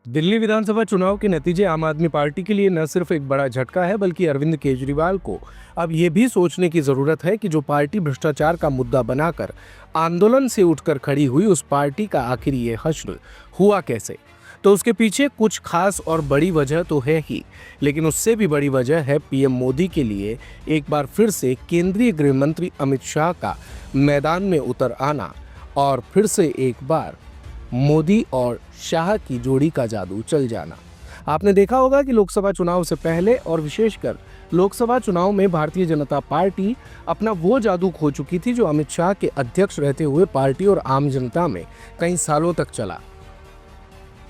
दिल्ली विधानसभा चुनाव के नतीजे आम आदमी पार्टी के लिए न सिर्फ एक बड़ा झटका है बल्कि अरविंद केजरीवाल को अब ये भी सोचने की जरूरत है कि जो पार्टी भ्रष्टाचार का मुद्दा बनाकर आंदोलन से उठकर खड़ी हुई, उस पार्टी का आखिर ये हश्र हुआ कैसे। तो उसके पीछे कुछ खास और बड़ी वजह तो है ही, लेकिन उससे भी बड़ी वजह है पीएम मोदी के लिए एक बार फिर से केंद्रीय गृह मंत्री अमित शाह का मैदान में उतर आना और फिर से एक बार मोदी और शाह की जोड़ी का जादू चल जाना। आपने देखा होगा कि लोकसभा चुनाव से पहले और विशेषकर लोकसभा चुनाव में भारतीय जनता पार्टी अपना वो जादू खो चुकी थी जो अमित शाह के अध्यक्ष रहते हुए पार्टी और आम जनता में कई सालों तक चला।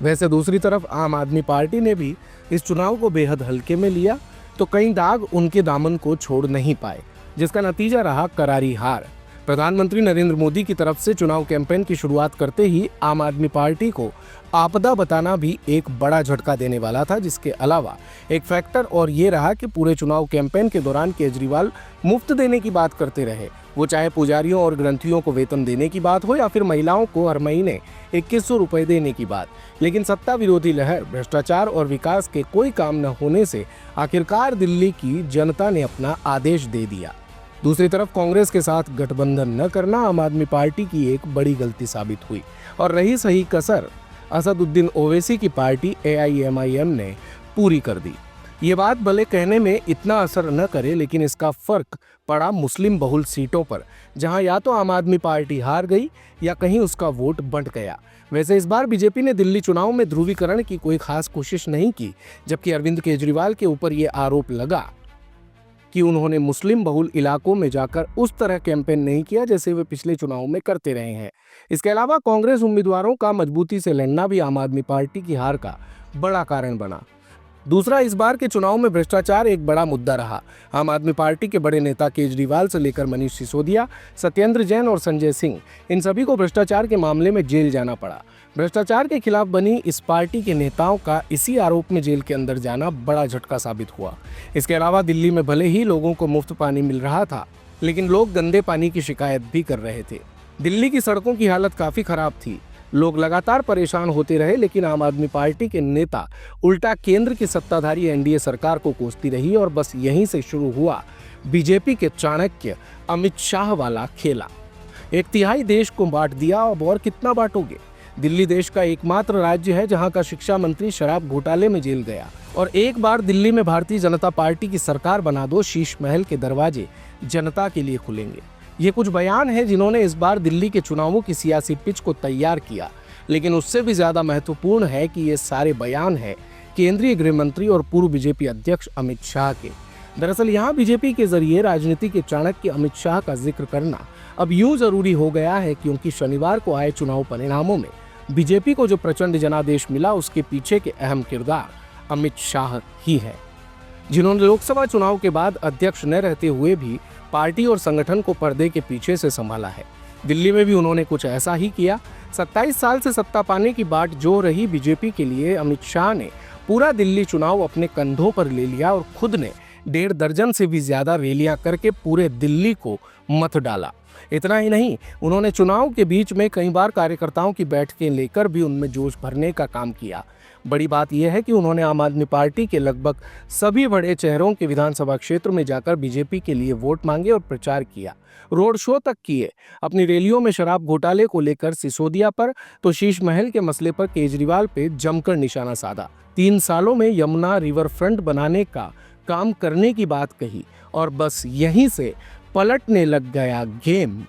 वैसे दूसरी तरफ आम आदमी पार्टी ने भी इस चुनाव को बेहद हल्के में लिया तो कई दाग उनके दामन को छोड़ नहीं पाए, जिसका नतीजा रहा करारी हार। प्रधानमंत्री नरेंद्र मोदी की तरफ से चुनाव कैंपेन की शुरुआत करते ही आम आदमी पार्टी को आपदा बताना भी एक बड़ा झटका देने वाला था, जिसके अलावा एक फैक्टर और ये रहा कि पूरे चुनाव कैंपेन के दौरान केजरीवाल मुफ्त देने की बात करते रहे, वो चाहे पुजारियों और ग्रंथियों को वेतन देने की बात हो या फिर महिलाओं को हर महीने 2100 रुपए देने की बात। लेकिन सत्ता विरोधी लहर, भ्रष्टाचार और विकास के कोई काम न होने से आखिरकार दिल्ली की जनता ने अपना आदेश दे दिया। दूसरी तरफ कांग्रेस के साथ गठबंधन न करना आम आदमी पार्टी की एक बड़ी गलती साबित हुई और रही सही कसर असदुद्दीन ओवैसी की पार्टी AIMIM ने पूरी कर दी। ये बात भले कहने में इतना असर न करे, लेकिन इसका फर्क पड़ा मुस्लिम बहुल सीटों पर, जहां या तो आम आदमी पार्टी हार गई या कहीं उसका वोट बंट गया। वैसे इस बार बीजेपी ने दिल्ली चुनाव में ध्रुवीकरण की कोई खास कोशिश नहीं की, जबकि अरविंद केजरीवाल के ऊपर ये आरोप लगा कि उन्होंने मुस्लिम बहुल इलाकों में जाकर उस तरह कैंपेन नहीं किया जैसे वे पिछले चुनाव में करते रहे हैं। इसके अलावा कांग्रेस उम्मीदवारों का मजबूती से लड़ना भी आम आदमी पार्टी की हार का बड़ा कारण बना। दूसरा, इस बार के चुनाव में भ्रष्टाचार एक बड़ा मुद्दा रहा। आम आदमी पार्टी के बड़े नेता केजरीवाल से लेकर मनीष सिसोदिया, सत्येंद्र जैन और संजय सिंह, इन सभी को भ्रष्टाचार के मामले में जेल जाना पड़ा। भ्रष्टाचार के खिलाफ बनी इस पार्टी के नेताओं का इसी आरोप में जेल के अंदर जाना बड़ा झटका साबित हुआ। इसके अलावा दिल्ली में भले ही लोगों को मुफ्त पानी मिल रहा था, लेकिन लोग गंदे पानी की शिकायत भी कर रहे थे। दिल्ली की सड़कों की हालत काफी खराब थी, लोग लगातार परेशान होते रहे, लेकिन आम आदमी पार्टी के नेता उल्टा केंद्र की सत्ताधारी NDA सरकार को कोसती रही और बस यहीं से शुरू हुआ बीजेपी के चाणक्य अमित शाह वाला खेला। 1/3 देश को बांट दिया, अब और कितना बांटोगे। दिल्ली देश का एकमात्र राज्य है जहां का शिक्षा मंत्री शराब घोटाले में जेल गया, और एक बार दिल्ली में भारतीय जनता पार्टी की सरकार बना दो, शीश महल के दरवाजे जनता के लिए खुलेंगे। ये कुछ बयान है जिन्होंने इस बार दिल्ली के चुनावों की सियासी पिच को तैयार किया, लेकिन उससे भी ज्यादा महत्वपूर्ण है कि ये सारे बयान है केंद्रीय गृह मंत्री और पूर्व बीजेपी अध्यक्ष अमित शाह के। दरअसल यहाँ बीजेपी के जरिए राजनीति के चाणक्य अमित शाह का जिक्र करना अब यूं जरूरी हो गया है क्योंकि शनिवार को आए चुनाव परिणामों में बीजेपी को जो प्रचंड जनादेश मिला, उसके पीछे के अहम किरदार अमित शाह ही है, जिन्होंने लोकसभा चुनाव के बाद अध्यक्ष न रहते हुए भी पार्टी और संगठन को पर्दे के पीछे से संभाला है। दिल्ली में भी उन्होंने कुछ ऐसा ही किया। 27 साल से सत्ता पाने की बाट जो रही बीजेपी के लिए, अमित शाह ने पूरा दिल्ली चुनाव अपने कंधों पर ले लिया और खुद ने 1.5 दर्जन से भी ज्यादा रैलियां करके पूरे दिल्ली को मत डाला। इतना ही नहीं, उन्होंने चुनाव के बीच में कई बार कार्यकर्ताओं की बैठकें लेकर भी उनमें जोश भरने का काम किया। बड़ी बात यह है कि उन्होंने आम आदमी पार्टी के लगभग सभी बड़े चेहरों के विधानसभा क्षेत्र में जाकर बीजेपी के लिए वोट मांगे और प्रचार किया, रोड शो तक किए। अपनी रैलियों में शराब घोटाले को लेकर सिसोदिया पर तो शीश महल के मसले पर केजरीवाल पे जमकर निशाना साधा। 3 सालों में यमुना रिवर फ्रंट बनाने का काम करने की बात कही और बस यहीं से पलटने लग गया गेम,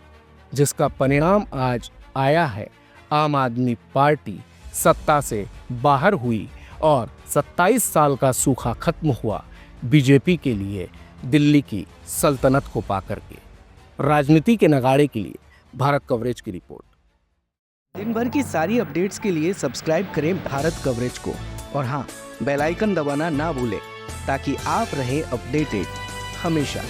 जिसका परिणाम आज आया है। आम आदमी पार्टी सत्ता से बाहर हुई और 27 साल का सूखा खत्म हुआ बीजेपी के लिए दिल्ली की सल्तनत को पाकर के। राजनीति के नगाड़े के लिए भारत कवरेज की रिपोर्ट। दिन भर की सारी अपडेट्स के लिए सब्सक्राइब करें भारत कवरेज को और हाँ, बेल आइकन दबाना ना भूलें ताकि आप रहे अपडेटेड हमेशा।